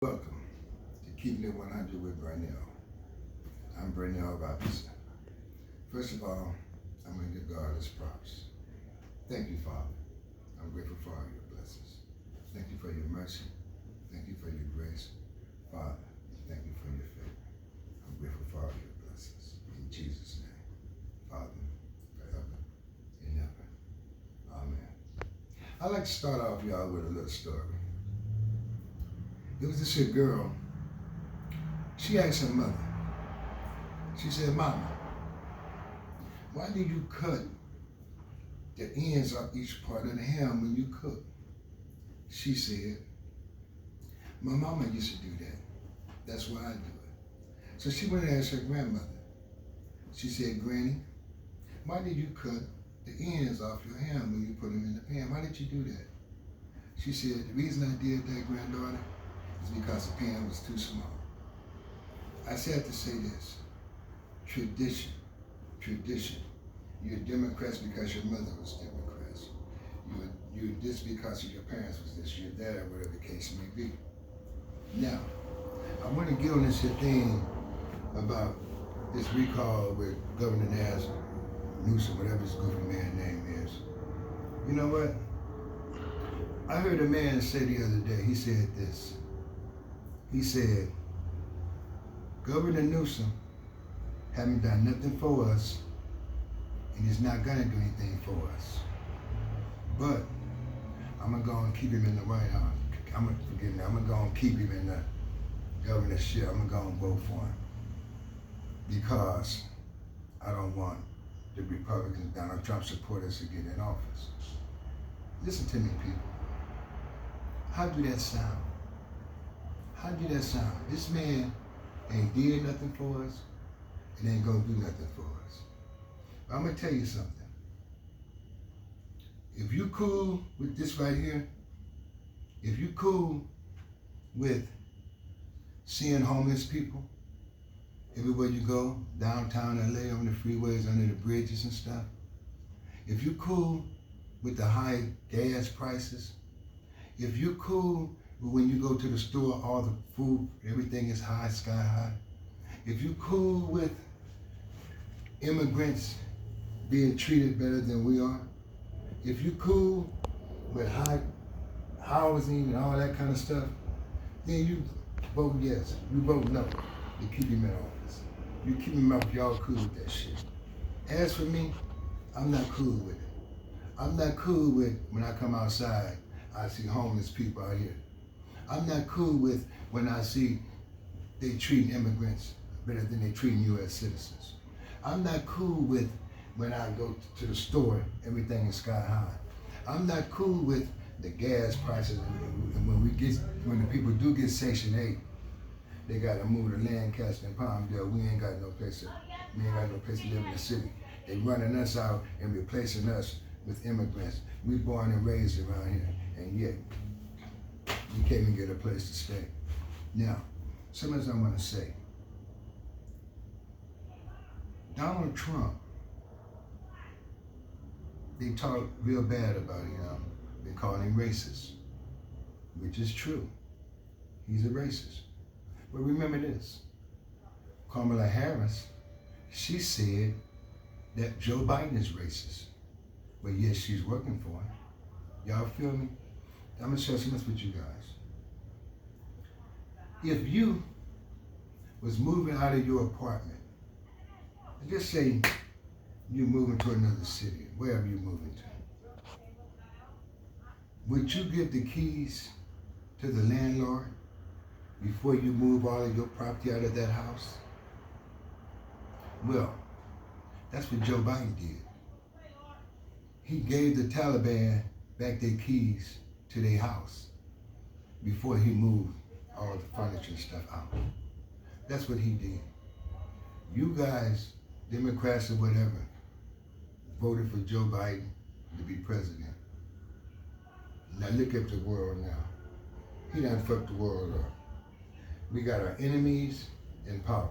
Welcome to Keeping It 100 with Bernell. I'm Bernell Robinson. First of all, I'm going to give God his props. Thank you, Father. I'm grateful for all your blessings. Thank you for your mercy. Thank you for your grace. Father, thank you for your favor. I'm grateful for all your blessings. In Jesus' name, Father, forever and ever. Amen. I'd like to start off, y'all, with a little story. There was this here girl. She asked her mother. She said, "Mama, why do you cut the ends off each part of the ham when you cook?" She said, "My mama used to do that. That's why I do it." So she went and asked her grandmother. She said, "Granny, why did you cut the ends off your ham when you put them in the pan? Why did you do that?" She said, "The reason I did that, granddaughter, is because the pan was too small." I said to say this: tradition. You're Democrats because your mother was Democrats. You're this because your parents was this. You're that, or whatever the case may be. Now, I want to get on this here thing about this recall with Governor Newsom, whatever his goofy man name is. You know what? I heard a man say the other day, he said this. He said, Governor Newsom haven't done nothing for us, and he's not gonna do anything for us. But I'm gonna go and keep him in the White House. I'm gonna go and keep him in the governorship. I'm gonna go and vote for him because I don't want the Republicans, Donald Trump supporters, to get in office. Listen to me, people. How do that sound? How do that sound? This man ain't did nothing for us and ain't gonna do nothing for us. But I'm gonna tell you something. If you cool with this right here, if you cool with seeing homeless people everywhere you go, downtown LA, on the freeways, under the bridges and stuff, if you cool with the high gas prices, if you cool when you go to the store, all the food, everything is high, sky high. If you cool with immigrants being treated better than we are, if you cool with high housing and all that kind of stuff, then you vote yes. You vote no to keep him in office. You keep him up, y'all cool with that shit. As for me, I'm not cool with it. I'm not cool with when I come outside, I see homeless people out here. I'm not cool with when I see they treating immigrants better than they treating U.S. citizens. I'm not cool with when I go to the store, everything is sky high. I'm not cool with the gas prices, and when the people do get Section 8, they got to move to Lancaster and Palmdale. We ain't got no place to live in the city. They running us out and replacing us with immigrants. We born and raised around here, and yet you can't even get a place to stay. Now, something else I want to say. Donald Trump, they talk real bad about him. They call him racist, which is true. He's a racist. But remember this, Kamala Harris, she said that Joe Biden is racist. But yes, she's working for him. Y'all feel me? I'm gonna share something with you guys. If you was moving out of your apartment, and just say you're moving to another city, wherever you're moving to, would you give the keys to the landlord before you move all of your property out of that house? Well, that's what Joe Biden did. He gave the Taliban back their keys to their house before he moved all the furniture and stuff out. That's what he did. You guys, Democrats or whatever, voted for Joe Biden to be president. Now look at the world now. He done fucked the world up. We got our enemies in power.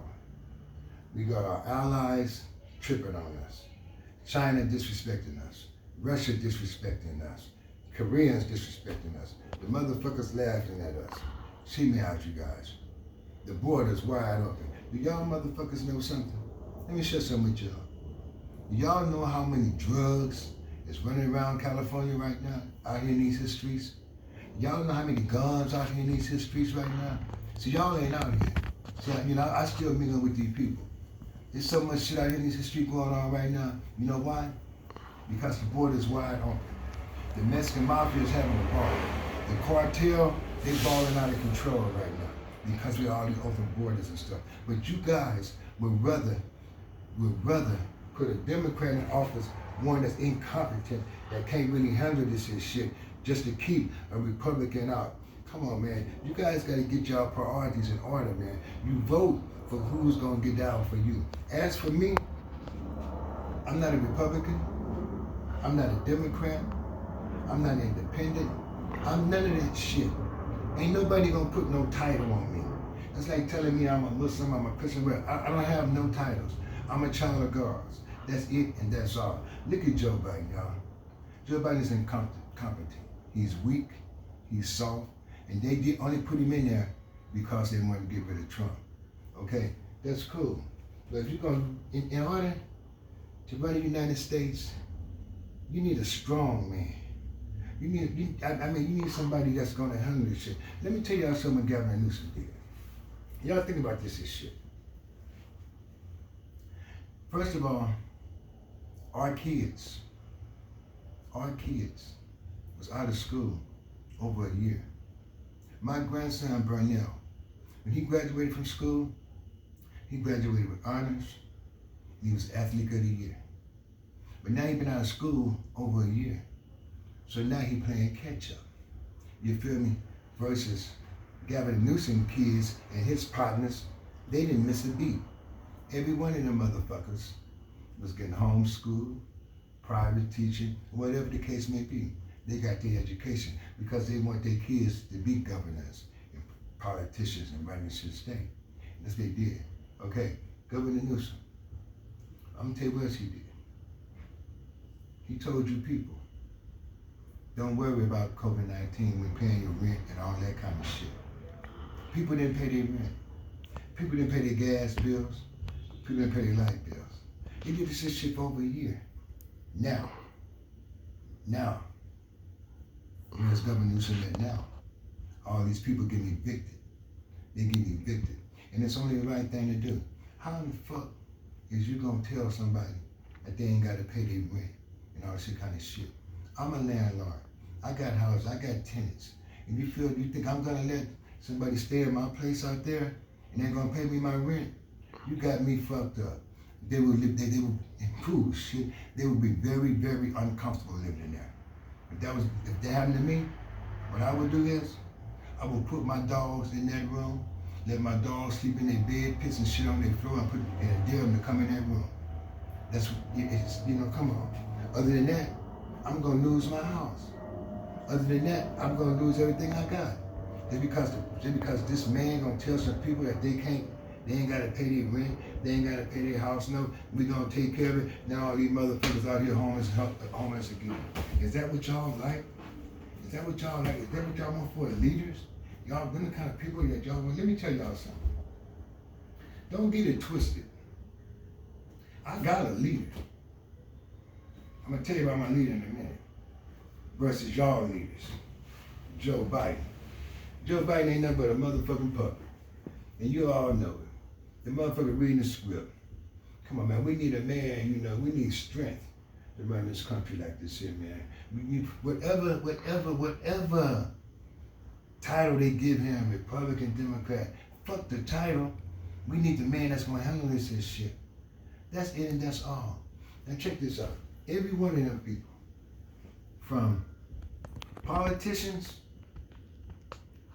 We got our allies tripping on us. China disrespecting us. Russia disrespecting us. Koreans disrespecting us. The motherfuckers laughing at us. See me out, you guys. The border's wide open. Do y'all motherfuckers know something? Let me share something with y'all. Do y'all know how many drugs is running around California right now, out here in these streets? Y'all know how many guns out here in these streets right now? See, y'all ain't out here. See, I still mingle with these people. There's so much shit out here in these streets going on right now. You know why? Because the border's wide open. The Mexican mafia is having a ball. The cartel, they balling out of control right now because we all these open borders and stuff. But you guys would rather put a Democrat in office, one that's incompetent, that can't really handle this shit, just to keep a Republican out. Come on, man. You guys got to get y'all priorities in order, man. You vote for who's going to get down for you. As for me, I'm not a Republican. I'm not a Democrat. I'm not independent. I'm none of that shit. Ain't nobody going to put no title on me. That's like telling me I'm a Muslim, I'm a Christian. I don't have no titles. I'm a child of God's. That's it and that's all. Look at Joe Biden, y'all. Joe Biden is incompetent. He's weak. He's soft. And they did only put him in there because they wanted to get rid of Trump. Okay, that's cool. But if you're going to, in order to run the United States, you need a strong man. You need somebody that's going to handle this shit. Let me tell y'all something Governor Newsom did. Y'all think about this shit. First of all, our kids was out of school over a year. My grandson, Bernell, when he graduated from school, he graduated with honors. He was athlete of the year. But now he's been out of school over a year. So now he playing catch up. You feel me? Versus Gavin Newsom kids and his partners, they didn't miss a beat. Every one of them motherfuckers was getting homeschooled, private teaching, whatever the case may be. They got their education because they want their kids to be governors and politicians and running shit state. That's what they did. Okay, Governor Newsom, I'm gonna tell you what else he did. He told you people, don't worry about COVID-19 when paying your rent and all that kind of shit. People didn't pay their rent. People didn't pay their gas bills. People didn't pay their light bills. They did this shit for over a year. Now, where's Governor Newsom at now? All these people getting evicted. They getting evicted. And it's only the right thing to do. How the fuck is you gonna tell somebody that they ain't gotta pay their rent and all this kind of shit? I'm a landlord. I got houses, I got tenants. And you think I'm gonna let somebody stay in my place out there and they're gonna pay me my rent? You got me fucked up. They would improve shit. They would be very, very uncomfortable living in there. If that happened to me, what I would do is, I would put my dogs in that room, let my dogs sleep in their bed, pissing shit on their floor, and dare them to come in that room. Come on. Other than that, I'm gonna lose my house. Other than that, I'm gonna lose everything I got. Just because this man gonna tell some people that they ain't gotta pay their rent, they ain't gotta pay their house note, we gonna take care of it. Now all these motherfuckers out here homeless again. Is that what y'all like? Is that what y'all like? Is that what y'all want for the leaders? Y'all been the kind of people that y'all want. Let me tell y'all something. Don't get it twisted. I got a leader. I'm gonna tell you about my leader in a minute. Versus y'all leaders. Joe Biden. Joe Biden ain't nothing but a motherfucking puppet. And you all know it. The motherfucker reading the script. Come on, man. We need a man, we need strength to run this country like this here, man. We need whatever title they give him, Republican, Democrat. Fuck the title. We need the man that's gonna handle this shit. That's it and that's all. Now check this out. Every one of them people, from politicians,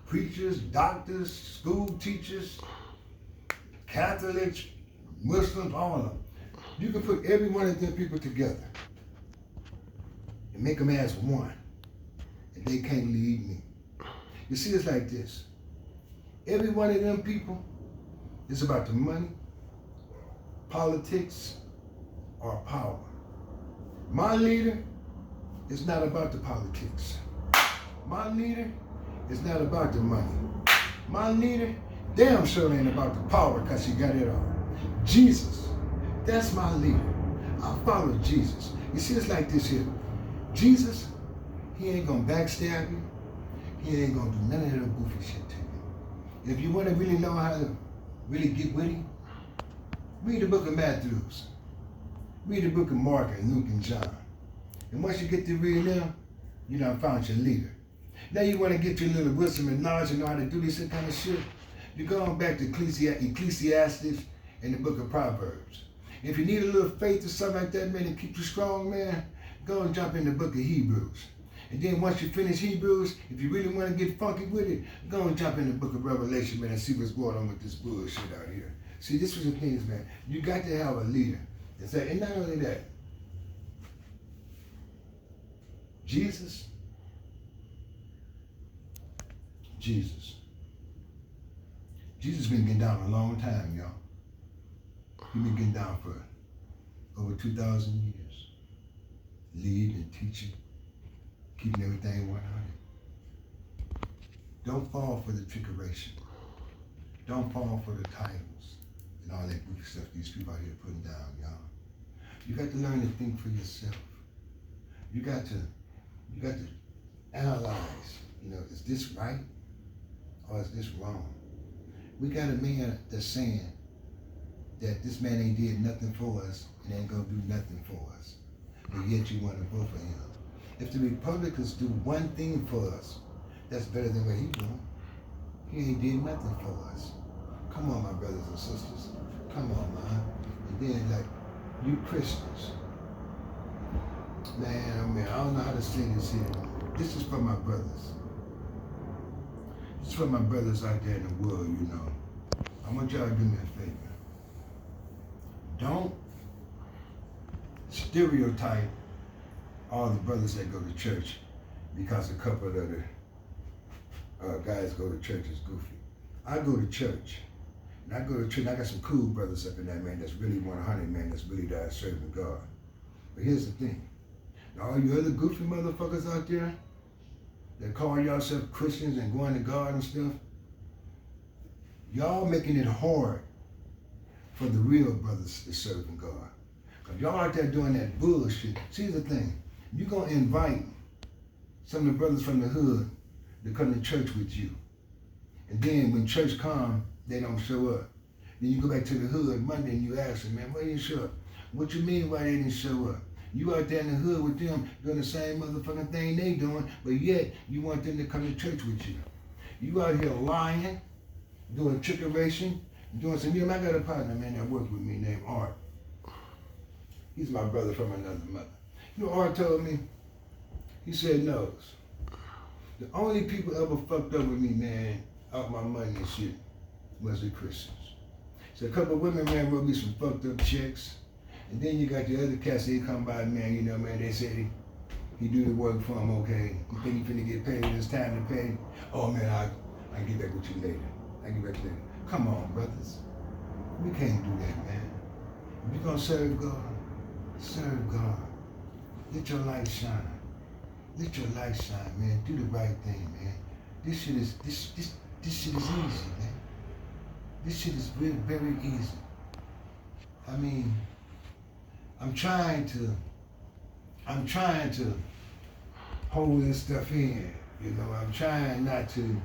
preachers, doctors, school teachers, Catholics, Muslims, all of them. You can put every one of them people together and make them as one, and they can't lead me. You see, it's like this. Every one of them people is about the money, politics, or power. My leader is not about the politics. My leader is not about the money. My leader, damn sure ain't about the power because he got it all. Jesus, that's my leader. I follow Jesus. You see, it's like this here. Jesus, he ain't gonna backstab you. He ain't gonna do none of that goofy shit to you. If you want to really know how to really get with him, read the book of Matthew. Read the book of Mark and Luke and John. And once you get to read them, you done found your leader. Now you want to get your little wisdom and knowledge and know how to do this kind of shit. You're going back to Ecclesiastes and the book of Proverbs. If you need a little faith or something like that, man, to keep you strong, man, go and jump in the book of Hebrews. And then once you finish Hebrews, if you really want to get funky with it, go and jump in the book of Revelation, man, and see what's going on with this bullshit out here. See, this was the things, man. You got to have a leader. And not only that, Jesus. Jesus been getting down a long time, y'all. He been getting down for over 2,000 years. Leading and teaching, keeping everything 100. Don't fall for the trickeration. Don't fall for the titles and all that goofy stuff these people out here putting down, y'all. You got to learn to think for yourself. You got to analyze, is this right or is this wrong? We got a man that's saying that this man ain't did nothing for us and ain't gonna do nothing for us. But yet you want to vote for him. If the Republicans do one thing for us, that's better than what he doing. He ain't did nothing for us. Come on, my brothers and sisters. Come on, man. And then, like, you Christians. Man, I don't know how to say this here. This is for my brothers. This is for my brothers out there in the world, I want y'all to do me a favor. Don't stereotype all the brothers that go to church because a couple of the guys go to church is goofy. I go to church. And I go to church, and I got some cool brothers up in that, man, that's really 100, man, that's really there serving God. But here's the thing. All you other goofy motherfuckers out there that call yourself Christians and going to God and stuff, y'all making it hard for the real brothers to serve in God. Because y'all out there doing that bullshit. See the thing, you're going to invite some of the brothers from the hood to come to church with you. And then when church comes, they don't show up. Then you go back to the hood Monday and you ask them, man, why didn't you show up? What you mean why they didn't show up? You out there in the hood with them doing the same motherfucking thing they doing, but yet you want them to come to church with you. You out here lying, doing trickeration, doing some, I got a partner, man, that worked with me named Art. He's my brother from another mother. Art told me, he said, no. The only people ever fucked up with me, man, out my money and shit, was the Christians. So a couple of women, man, wrote me some fucked up checks. And then you got the other cats, they come by, man, man, they said he do the work for him, okay. You think he finna get paid when it's time to pay? Oh, man, I get back with you later. I get back later. Come on, brothers. We can't do that, man. If you're gonna serve God, serve God. Let your light shine. Let your light shine, man. Do the right thing, man. This shit is easy, man. This shit is very, very easy. I mean, I'm trying to hold this stuff in, I'm trying not to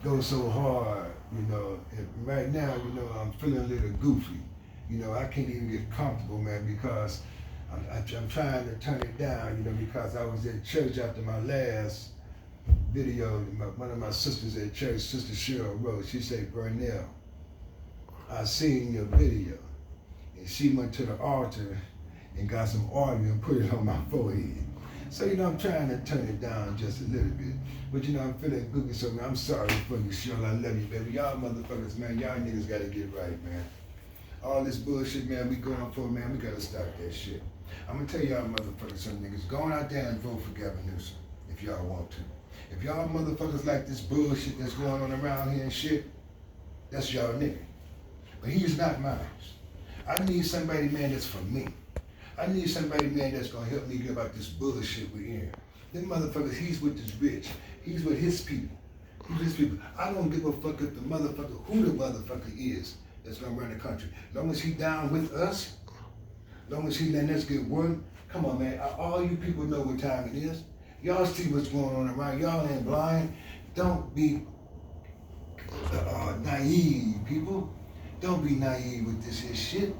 go so hard, And right now, I'm feeling a little goofy. I can't even get comfortable, man, because I'm trying to turn it down, because I was at church after my last video. One of my sisters at church, Sister Cheryl wrote, she said, Bernell, I seen your video. And she went to the altar and got some oil and put it on my forehead. So, I'm trying to turn it down just a little bit. But, I'm feeling goofy, so, man, I'm sorry for you, Cheryl. I love you, baby. Y'all motherfuckers, man, y'all niggas gotta get right, man. All this bullshit, man, we going for, man, we gotta stop that shit. I'm gonna tell y'all motherfuckers, some niggas, go on out there and vote for Gavin Newsom, if y'all want to. If y'all motherfuckers like this bullshit that's going on around here and shit, that's y'all nigga. But he's not mine. I need somebody, man, that's for me. I need somebody, man, that's gonna help me get about this bullshit we're in. Them motherfuckers, he's with this bitch. He's with his people. These people, I don't give a fuck if the motherfucker, who the motherfucker is that's gonna run the country. As long as he down with us, as long as he letting us get work, come on, man. All you people know what time it is. Y'all see what's going on around. Y'all ain't blind. Don't be naive, people. Don't be naive with this here shit.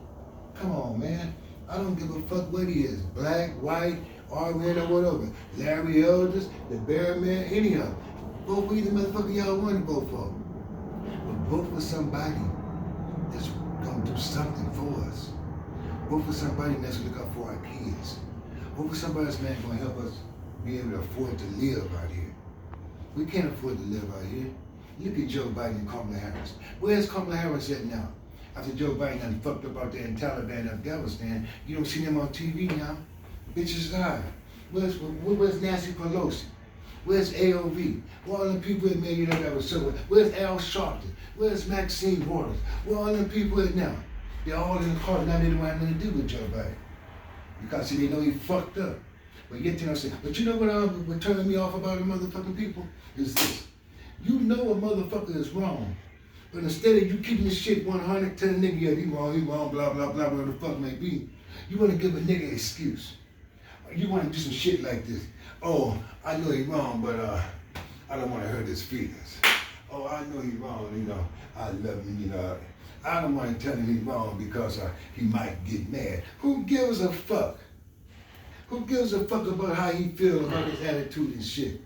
Come on, man. I don't give a fuck what he is. Black, white, RN or whatever. Larry Elders, the Bear Man, any of them. Vote for either motherfucker y'all want to vote for. But vote for somebody that's gonna do something for us. Vote for somebody that's gonna look out for our kids. Vote for somebody that's gonna help us be able to afford to live out here. We can't afford to live out here. Look at Joe Biden and Kamala Harris. Where's Kamala Harris at now? After Joe Biden done fucked up out there in Taliban, Afghanistan, you don't see them on TV now. Bitches die. Where's Nancy Pelosi? Where's AOV? Where all them people at, man, you know that was so. Where's Al Sharpton? Where's Maxine Waters? Where all them people at now? They're all in the car, now they don't have nothing to do with Joe Biden. Because see, they know he fucked up. But yet they don't say, but you know what turning me off about the motherfucking people? Is this. You know a motherfucker is wrong. But instead of you keeping this shit 100, tell the nigga, yeah, he wrong, blah, blah, blah, whatever the fuck may be. You want to give a nigga an excuse. You want to do some shit like this. Oh, I know he wrong, but I don't want to hurt his feelings. Oh, I know he wrong, you know, I love him, you know. I don't want to tell him he's wrong because he might get mad. Who gives a fuck? Who gives a fuck about how he feels about his attitude and shit?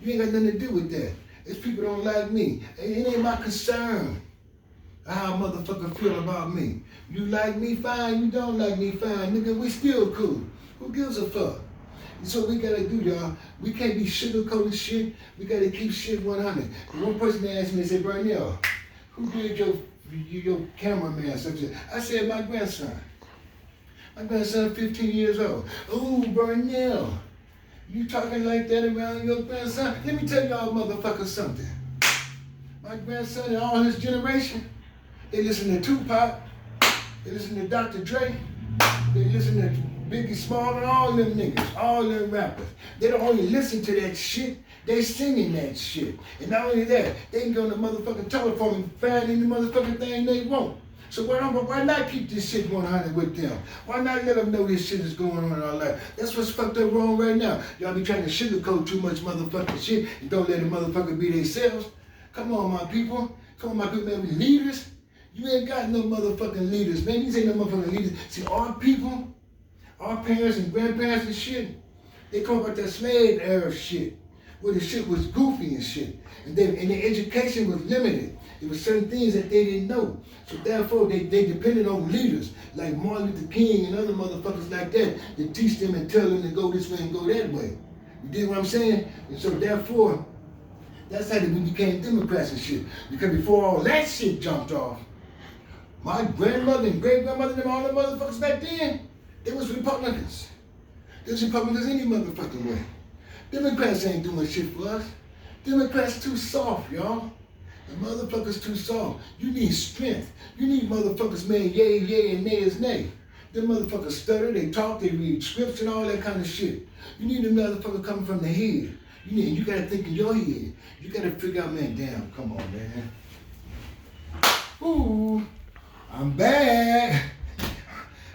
You ain't got nothing to do with that. If people don't like me, it ain't my concern how a motherfucker feel about me. You like me, fine. You don't like me, fine. Nigga, we still cool. Who gives a fuck? So what we gotta do, y'all. We can't be sugarcoating shit. We gotta keep shit 100. One person asked me, they said, Bernell, who did your cameraman such a... I said, my grandson. My grandson 15 years old. Ooh, Bernell. You talking like that around your grandson? Let me tell y'all motherfuckers something. My grandson and all his generation, they listen to Tupac, they listen to Dr. Dre, they listen to Biggie Small and all them niggas, all them rappers. They don't only listen to that shit, they singing that shit. And not only that, they can go on the motherfucking telephone and find any motherfucking thing they want. So why not keep this shit 100 with them? Why not let them know this shit is going on in our life? That's what's fucked up wrong right now. Y'all be trying to sugarcoat too much motherfucking shit and don't let the motherfucker be themselves. Come on, my people. Come on, my people, man. We leaders. You ain't got no motherfucking leaders, man. These ain't no motherfucking leaders. See, our people, our parents and grandparents and shit, they come about that slave era shit, where the shit was goofy and shit. And their education was limited. There were certain things that they didn't know. So therefore, they depended on leaders like Martin Luther King and other motherfuckers like that to teach them and tell them to go this way and go that way. You dig what I'm saying? And so therefore, that's how we became Democrats and shit. Because before all that shit jumped off, my grandmother and great-grandmother and all the motherfuckers back then, they was Republicans. They was Republicans any motherfucking way. Democrats ain't doing shit for us. Democrats too soft, y'all. The motherfuckers too soft. You need strength. You need motherfuckers, man, yay, yay, and nay is nay. Them motherfuckers stutter, they talk, they read scripts and all that kind of shit. You need them motherfuckers coming from the head. You gotta think in your head. You gotta figure out, man, damn, come on, man. Ooh, I'm back.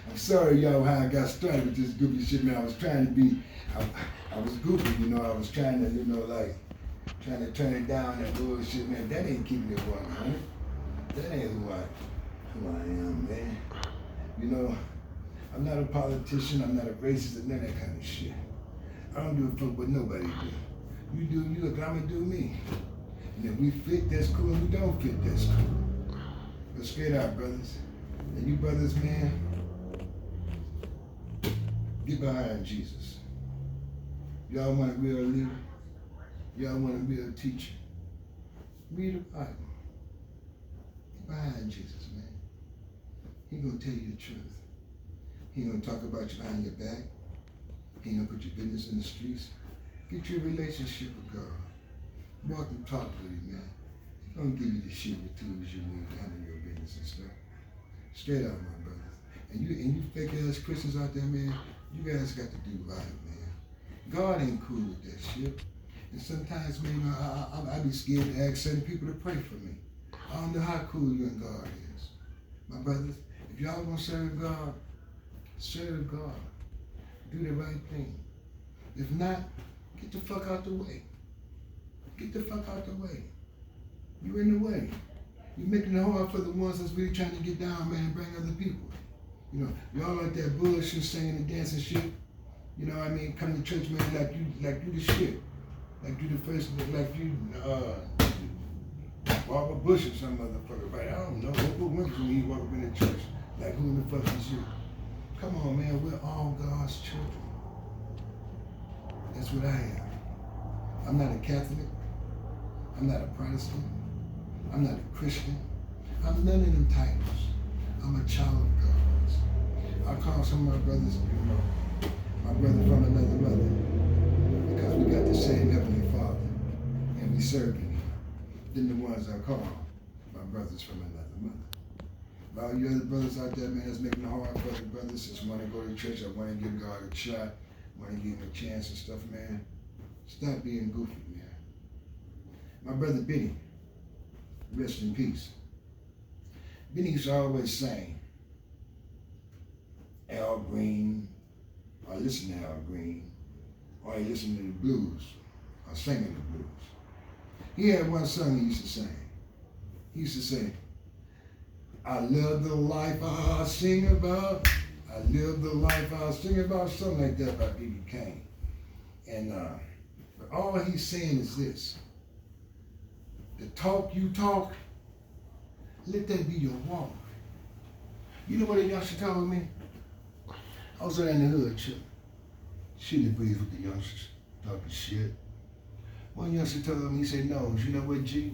I'm sorry, y'all, how I got started with this goofy shit, man. I was trying to be, I was goofy, you know. I was trying to, you know, like, trying to turn it down, that bullshit, man. That ain't keeping it 100. That ain't who I am, man. You know, I'm not a politician, I'm not a racist, and none of that kind of shit. I don't give a fuck what nobody do. You do you, and I'ma do me. And if we fit, that's cool, and we don't fit, that's cool. But straight out, brothers. And you brothers, man, get behind Jesus. Y'all want a real leader? Y'all want a real teacher? Read the Bible. Get behind Jesus, man. He gonna tell you the truth. He gonna talk about you behind your back. He gonna put your business in the streets. Get your relationship with God. Walk and talk with him, man. He's gonna give you the shit with tools you need to handle your business and stuff. Straight out, my brothers. And you fake ass Christians out there, man, you guys got to do right, man. God ain't cool with that shit. And sometimes, man, I be scared to ask certain people to pray for me. I don't know how cool you and God is. My brothers, if y'all gonna serve God, serve God. Do the right thing. If not, get the fuck out the way. Get the fuck out the way. You in the way. You're making it hard for the ones that's really trying to get down, man, and bring other people. You know, y'all like that bullshit, singing and dancing shit. You know what I mean? Come to church, man, like you the shit. Like you the first, like you, Barbara Bush or some motherfucker, right? I don't know. What went when he walked up in the church? Like who in the fuck is you? Come on, man, we're all God's children. That's what I am. I'm not a Catholic. I'm not a Protestant. I'm not a Christian. I'm none of them titles. I'm a child of God's. I call some of my brothers, you know, my brother from another mother, because we got the same Heavenly Father, and we serve Him. Then the ones I call my brothers from another mother. All you other brothers out there, man, that's making it hard for other brothers, just want to go to church, I want to give God a shot, want to give Him a chance and stuff, man. Stop being goofy, man. My brother Benny, rest in peace. Benny used to always sing Al Green, or listen to Al Green, or he listened to the blues, or singing the blues. He had one song he used to sing. He used to say, I love the life I sing about. I live the life I sing about. Something like that by B.B. King. And but all he's saying is this. The talk you talk, let that be your walk. You know what a youngster told me? I was in the hood, shooting the breeze with the youngsters, talking shit. One youngster told me, he said, no, you know what, G?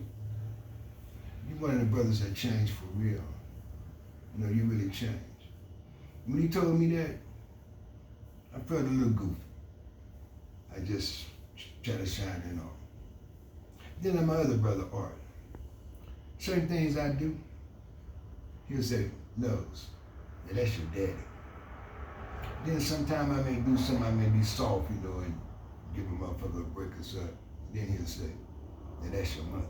You one of the brothers that changed for real. You know, you really changed. When he told me that, I felt a little goofy. I just tried to shine it on. Then my other brother, Art. Certain things I do, he'll say, Lowe's, and that's your daddy. Then sometime I may do something, I may be soft, you know, and give a motherfucker a break or something. Then he'll say, and that's your mother.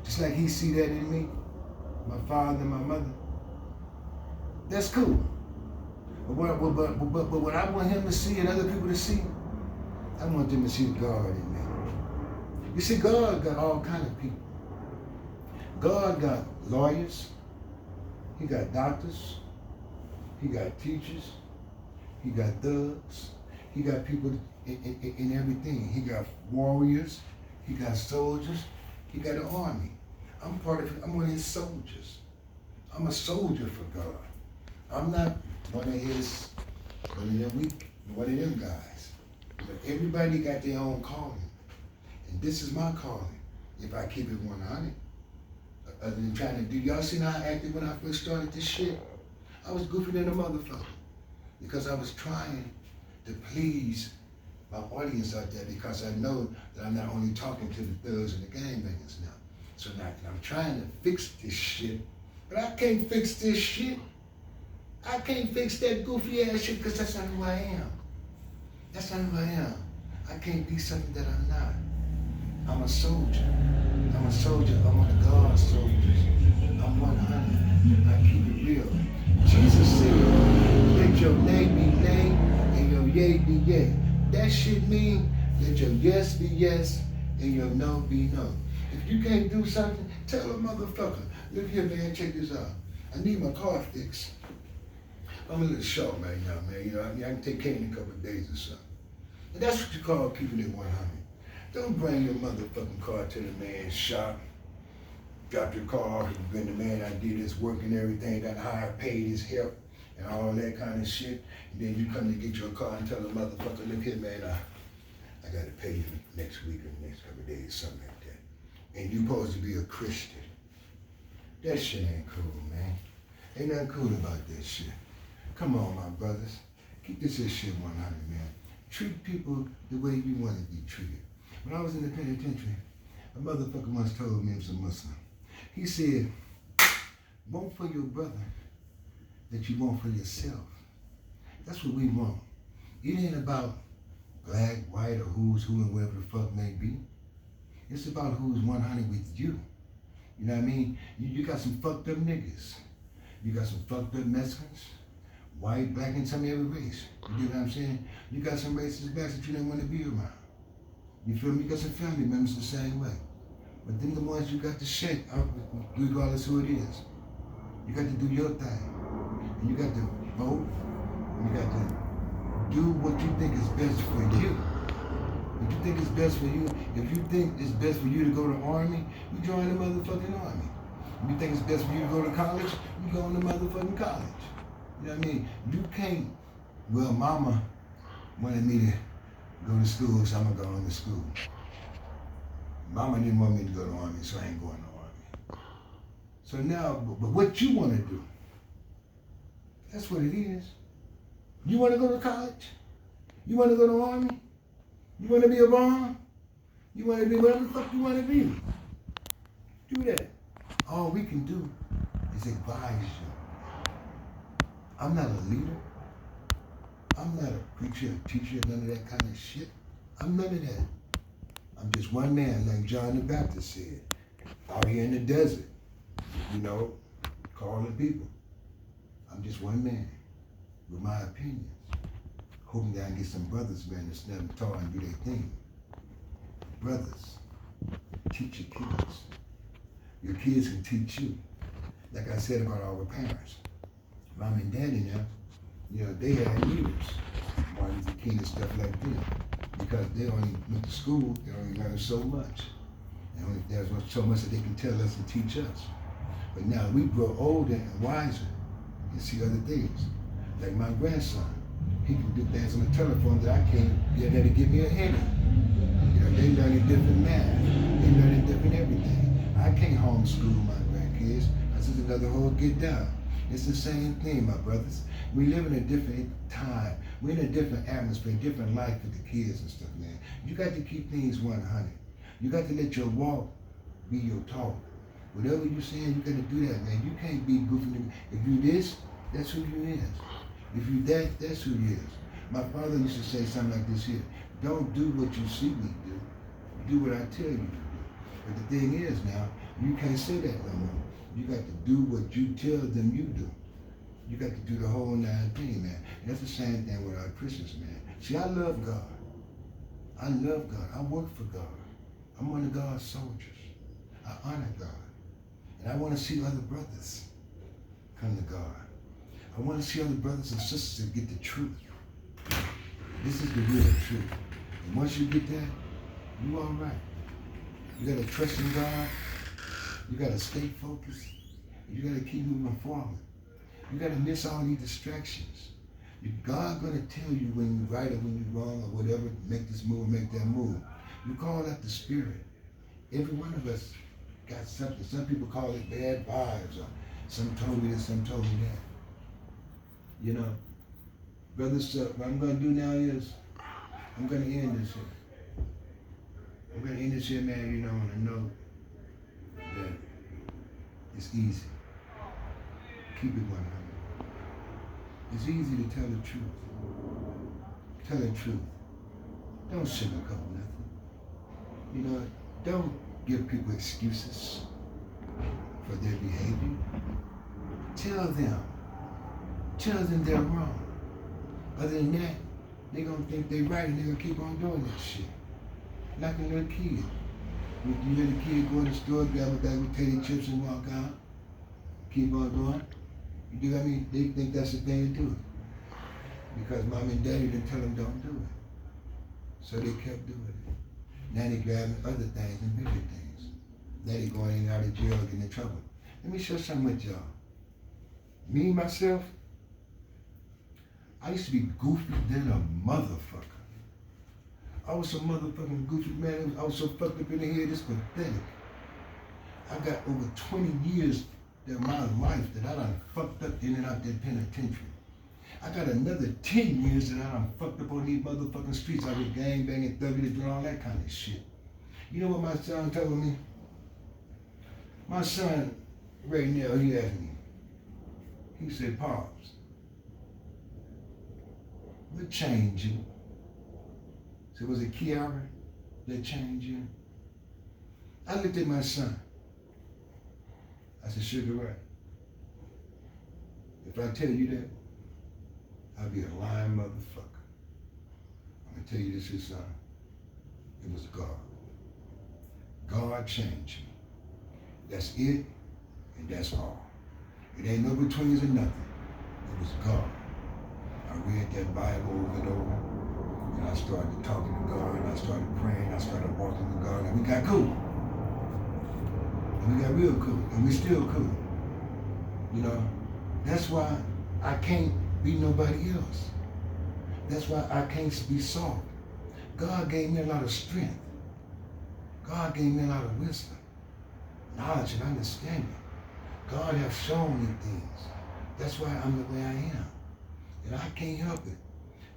Just like he see that in me, my father and my mother, that's cool. But what I want him to see and other people to see, I want them to see God in me. You see, God got all kind of people. God got lawyers, He got doctors, He got teachers, He got thugs, He got people in everything. He got warriors, He got soldiers, He got an army. I'm one of His soldiers. I'm a soldier for God. I'm not one of them guys. But everybody got their own calling. And this is my calling, if I keep it 100. Other than trying to do, y'all seen how I acted when I first started this shit? I was goofy than a motherfucker. Because I was trying to please my audience out there, because I know that I'm not only talking to the thugs and the gangbangers now. So now I'm trying to fix this shit, but I can't fix this shit. I can't fix that goofy ass shit, because that's not who I am. That's not who I am. I can't be something that I'm not. I'm a soldier. I'm a soldier. I'm one of God's soldiers. I'm 100. I keep it real. Jesus said, let your nay be nay and your yea be yea. That shit mean let your yes be yes and your no be no. If you can't do something, tell a motherfucker, look here, man, check this out. I need my car fixed. I'm a little short right now, man. You know, I can take care in a couple of days or something. And that's what you call keeping it 100. Don't bring your motherfucking car to the man's shop. Drop your car off, and the man I did his work and everything, got hired, paid his help, and all that kind of shit. And then you come to get your car and tell the motherfucker, look here, man, I got to pay you next week or the next couple of days, something like that. And you supposed to be a Christian. That shit ain't cool, man. Ain't nothing cool about that shit. Come on, my brothers. Keep this shit 100, man. Treat people the way you want to be treated. When I was in the penitentiary, a motherfucker once told me, he was a Muslim. He said, want for your brother that you want for yourself. That's what we want. It ain't about black, white, or who's who and whatever the fuck may be. It's about who's 100 with you. You know what I mean? You got some fucked up niggas. You got some fucked up Mexicans, white, black, and some every race. You get what I'm saying? You got some racist blacks that you don't want to be around. You feel me? You got some family members the same way. But then the ones you got to shake out, regardless who it is. You got to do your thing. And you got to vote. And you got to do what you think is best for you. If you think it's best for you, if you think it's best for you to go to the army, you join the motherfucking army. If you think it's best for you to go to college, you go in the motherfucking college. You know what I mean? You can't, well, mama wanted me to go to school, so I'm gonna go on to school. Mama didn't want me to go to the army, so I ain't going to the army. So now, but what you wanna do, that's what it is. You wanna go to college? You wanna go to the army? You want to be a bomb? You want to be whatever the fuck you want to be? Do that. All we can do is advise you. I'm not a leader. I'm not a preacher, a teacher, none of that kind of shit. I'm none of that. I'm just one man, like John the Baptist said, out here in the desert, you know, calling people. I'm just one man with my opinions. Hoping that I can get some brothers, man, to stand tall and do their thing. Brothers, teach your kids. Your kids can teach you. Like I said about our parents. Mom and daddy now, you know, they had leaders. Martin Luther King and stuff like that. Because they only went to school, they only learned so much. And there's so much that they can tell us and teach us. But now we grow older and wiser and see other things. Like my grandson. He can do things on the telephone that I can't get there to give me a headache. You know, they learning different math. They learning different everything. I can't homeschool my grandkids. That's just another whole get down. It's the same thing, my brothers. We live in a different time. We're in a different atmosphere, different life with the kids and stuff, man. You got to keep things 100. You got to let your walk be your talk. Whatever you're saying, you got to do that, man. You can't be goofy. If you this, that's who you is. If you that, that's who he is. My father used to say something like this here. Don't do what you see me do. Do what I tell you to do. But the thing is now, you can't say that no more. You got to do what you tell them you do. You got to do the whole nine thing, man. And that's the same thing with our Christians, man. See, I love God. I love God. I work for God. I'm one of God's soldiers. I honor God. And I want to see other brothers come to God. I want to see other brothers and sisters that get the truth. This is the real truth. And once you get that, you all right. You got to trust in God. You got to stay focused. You got to keep moving forward. You got to miss all these distractions. God's going to tell you when you're right or when you're wrong or whatever. Make this move, make that move. You call that the spirit. Every one of us got something. Some people call it bad vibes, or some told me this, some told me that. You know, brothers, what I'm going to do now is, I'm going to end this here. I'm going to end this here, man, you know, and I know that it's easy. Keep it 100. It's easy to tell the truth. Tell the truth. Don't sugarcoat nothing. You know, don't give people excuses for their behavior. Tell them they're wrong. Other than that, they're going to think they're right and they're going to keep on doing that shit. Like a little kid. You let a kid go in the store, grab a bag of potato chips and walk out, keep on going. You do what I mean? They think that's the thing to do. Because mom and daddy didn't tell them don't do it. So they kept doing it. Now they grabbing other things and bigger things. Now they going in and out of jail, getting in trouble. Let me share something with y'all. Me, myself, I used to be goofy than a motherfucker. I was so motherfucking goofy, man. I was so fucked up in the head, it's pathetic. I got over 20 years of my life that I done fucked up in and out that penitentiary. I got another 10 years that I done fucked up on these motherfucking streets. I was gangbanging, thugging, doing all that kind of shit. You know what my son told me? My son, Bernell, he asked me, he said, Pops, what changed you? So was it Kiara that changed you? I looked at my son. I said, Sugar Ray, if I tell you that, I'll be a lying motherfucker. I'm going to tell you this, son. It was God. God changed me. That's it, and that's all. It ain't no betweens or nothing. It was God. I read that Bible over and over, and I started talking to God, and I started praying, I started walking with God, and we got cool. And we got real cool, and we still cool. You know, that's why I can't be nobody else. That's why I can't be soft. God gave me a lot of strength. God gave me a lot of wisdom, knowledge, and understanding. God has shown me things. That's why I'm the way I am. And I can't help it.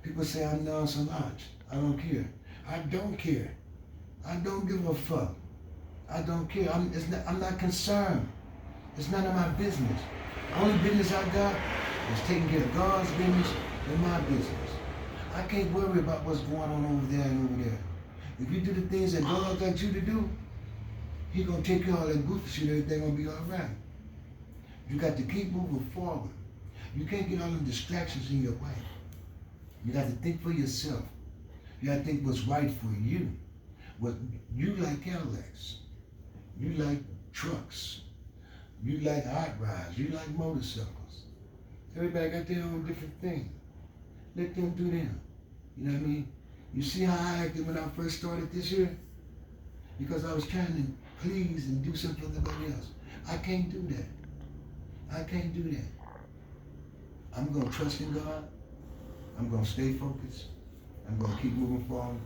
People say I'm nonchalant. I don't care. I don't care. I don't give a fuck. I don't care. I'm not concerned. It's none of my business. The only business I got is taking care of God's business and my business. I can't worry about what's going on over there and over there. If you do the things that God got you to do, He's going to take care of all that goofy shit, everything going to be all right. You got to keep moving forward. You can't get all them distractions in your way. You got to think for yourself. You got to think what's right for you. What you like Cadillacs. You like trucks. You like hot rides. You like motorcycles. Everybody got their own different thing. Let them do them. You know what I mean? You see how I acted when I first started this year? Because I was trying to please and do something for everybody else. I can't do that. I can't do that. I'm going to trust in God. I'm going to stay focused. I'm going to keep moving forward.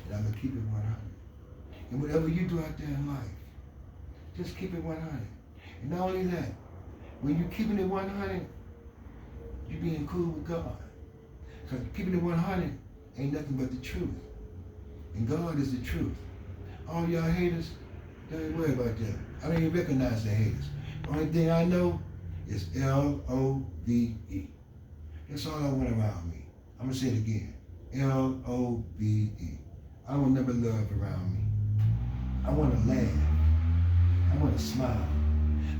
And I'm going to keep it 100. And whatever you do out there in life, just keep it 100. And not only that, when you're keeping it 100, you're being cool with God. Because keeping it 100 ain't nothing but the truth. And God is the truth. All y'all haters, don't even worry about that. I don't even recognize the haters. The only thing I know is L-O-V-E. That's all I want around me. I'm going to say it again. L-O-V-E. I want never love around me. I want to laugh. I want to smile.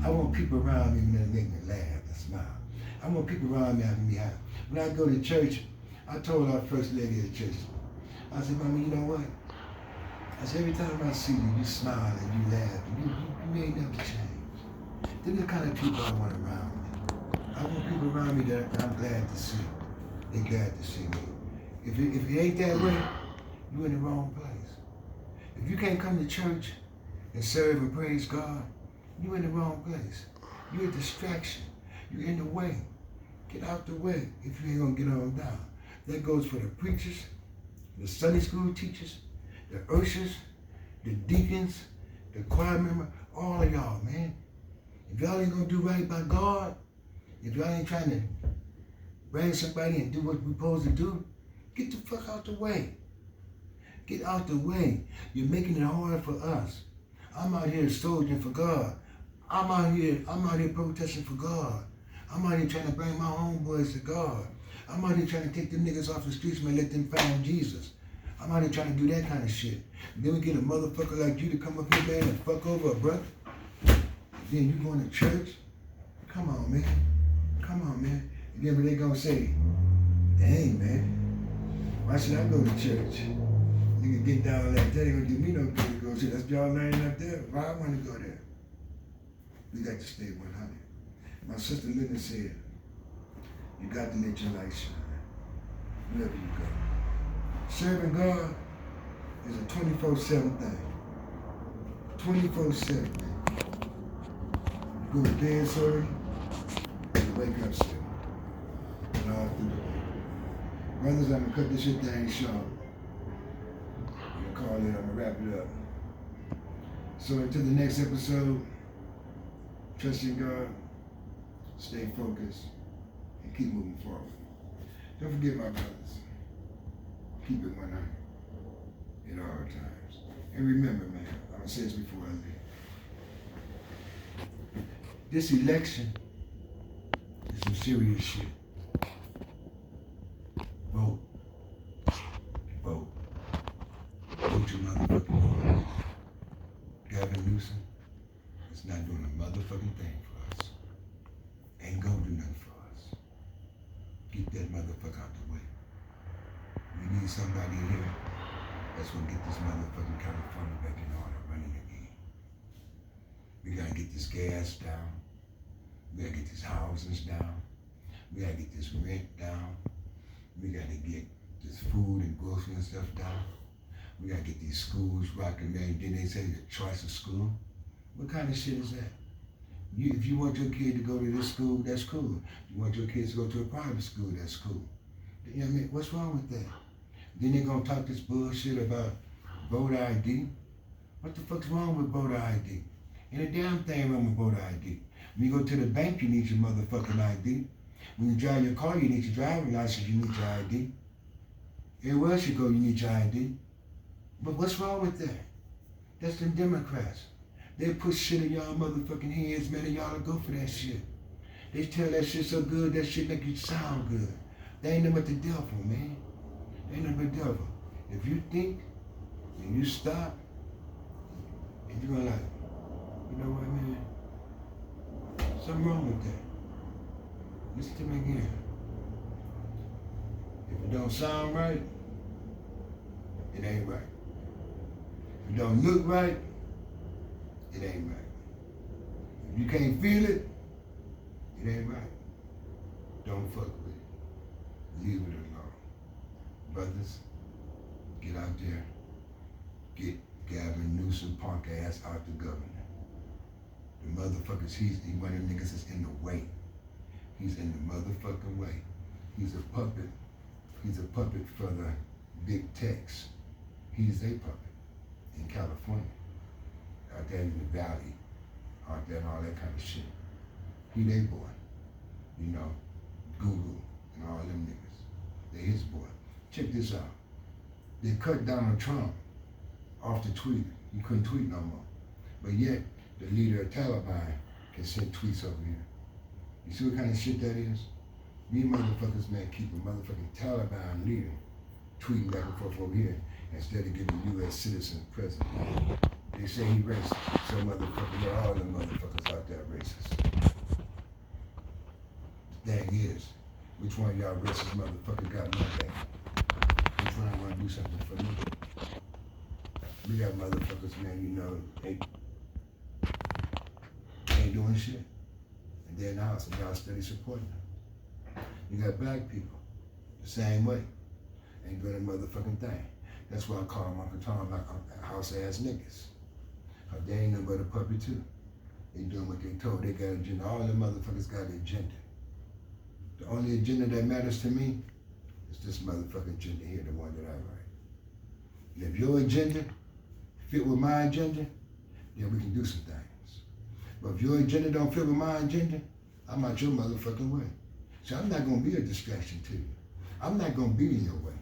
I want people around me that make me laugh and smile. I want people around me having me happy. When I go to church, I told our first lady at church, I said, Mama, you know what? I said, every time I see you, you smile and you laugh, and you ain't never change. They're the kind of people I want around me. I want people around me that I'm glad to see. They're glad to see me. If it ain't that way, you're in the wrong place. If you can't come to church and serve and praise God, you're in the wrong place. You're a distraction. You're in the way. Get out the way if you ain't gonna get on down. That goes for the preachers, the Sunday school teachers, the ushers, the deacons, the choir member, all of y'all, man. If y'all ain't gonna do right by God, if y'all ain't trying to bring somebody and do what we're supposed to do, get the fuck out the way. Get out the way. You're making it hard for us. I'm out here soldiering for God. I'm out here protesting for God. I'm out here trying to bring my homeboys to God. I'm out here trying to take them niggas off the streets and let them find Jesus. I'm out here trying to do that kind of shit. And then we get a motherfucker like you to come up here, man, and fuck over a brother. And then you going to church? Come on, man. Come on, man. And then what they gonna say? Dang, man. Why should I go to church? Nigga get down like that, ain't gonna do me no good to go to. That's y'all learning up there. Why I want to go there? We got to stay 100. My sister Linda said, you got to let your light shine wherever you go. Serving God is a 24/7 thing. 24/7 thing. You go to bed serving, you wake up serving. And all through the day. Brothers, I'm going to cut this shit thing short. I'm going to call it, I'm going to wrap it up. So until the next episode, trust in God, stay focused, and keep moving forward. Don't forget, my brothers, keep it 100 at all times. And remember, man, I'm going to say this before I leave. This election is some serious shit. Vote. Vote. fuck out the way. We need somebody here that's gonna get this motherfucking California back in order, running again. We gotta get this gas down. We gotta get these houses down. We gotta get this rent down. We gotta get this food and grocery and stuff down. We gotta get these schools rocking, man. Then they say the choice of school. What kind of shit is that? If you want your kid to go to this school, that's cool. If you want your kids to go to a private school, that's cool. You know what I mean? What's wrong with that? Then they're gonna talk this bullshit about voter ID. What the fuck's wrong with voter ID? Ain't a damn thing wrong with voter ID. When you go to the bank, you need your motherfucking ID. When you drive your car, you need your driving license, you need your ID. Everywhere else you go, you need your ID. But what's wrong with that? That's them Democrats. They put shit in y'all motherfucking heads, man, and y'all go for that shit. They tell that shit so good, that shit make you sound good. They ain't nothing but the devil, man. They ain't nothing but the devil. If you think, and you stop, and you're gonna like, you know what, man? Something wrong with that. Listen to me again. If it don't sound right, it ain't right. If it don't look right, it ain't right. If you can't feel it, it ain't right. Don't fuck with it. Leave it alone. Brothers, get out there. Get Gavin Newsom punk ass out the governor. The motherfuckers, he's one of them niggas that's in the way. He's in the motherfucking way. He's a puppet. He's a puppet for the big techs. He's a puppet in California. Out there in the valley. Out there and all that kind of shit. He they boy. You know, Google and all them niggas. They his boy. Check this out. They cut Donald Trump off the tweet. He couldn't tweet no more. But yet, the leader of Taliban can send tweets over here. You see what kind of shit that is? We motherfuckers, man, keep a motherfucking Taliban leader tweeting back and forth over here instead of giving U.S. citizen president. They say he racist. So motherfuckers, all the motherfuckers out there racist. The thing is, which one of y'all racist motherfuckers got my back? Which one want to do something for me? We got motherfuckers, man, you know, ain't doing shit. And they're in the house and y'all steady supporting them. You got black people, the same way. Ain't doing a motherfucking thing. That's why I call them Uncle Tom like house ass niggas. They ain't nothing but a puppy too. They doing what they told. They got an agenda. All the motherfuckers got an agenda. The only agenda that matters to me is this motherfucking agenda here, the one that I write. And if your agenda fit with my agenda, then we can do some things. But if your agenda don't fit with my agenda, I'm out your motherfucking way. So I'm not gonna be a distraction to you. I'm not gonna be in your way.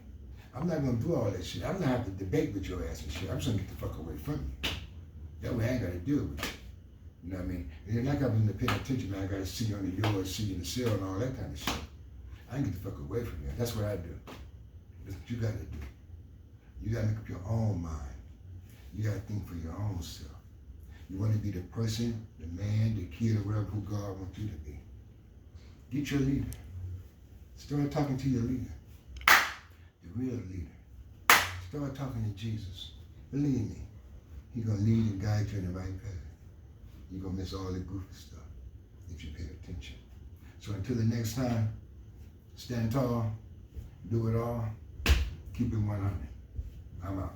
I'm not gonna do all that shit. I'm gonna have to debate with your ass and shit. I'm just gonna get the fuck away from you. That way I ain't gotta deal with you. You know what I mean? And then like I've been paying attention, man, I gotta see you on the yard, see you in the cell and all that kind of shit. I can get the fuck away from you. That's what I do. That's what you gotta do. You gotta make up your own mind. You gotta think for your own self. You wanna be the person, the man, the kid, or whatever who God wants you to be. Get your leader. Start talking to your leader. The real leader. Start talking to Jesus. Believe me, he's gonna lead and guide you in the right path. You're gonna miss all the goofy stuff if you pay attention. So until the next time, stand tall, do it all, keep it 100. I'm out.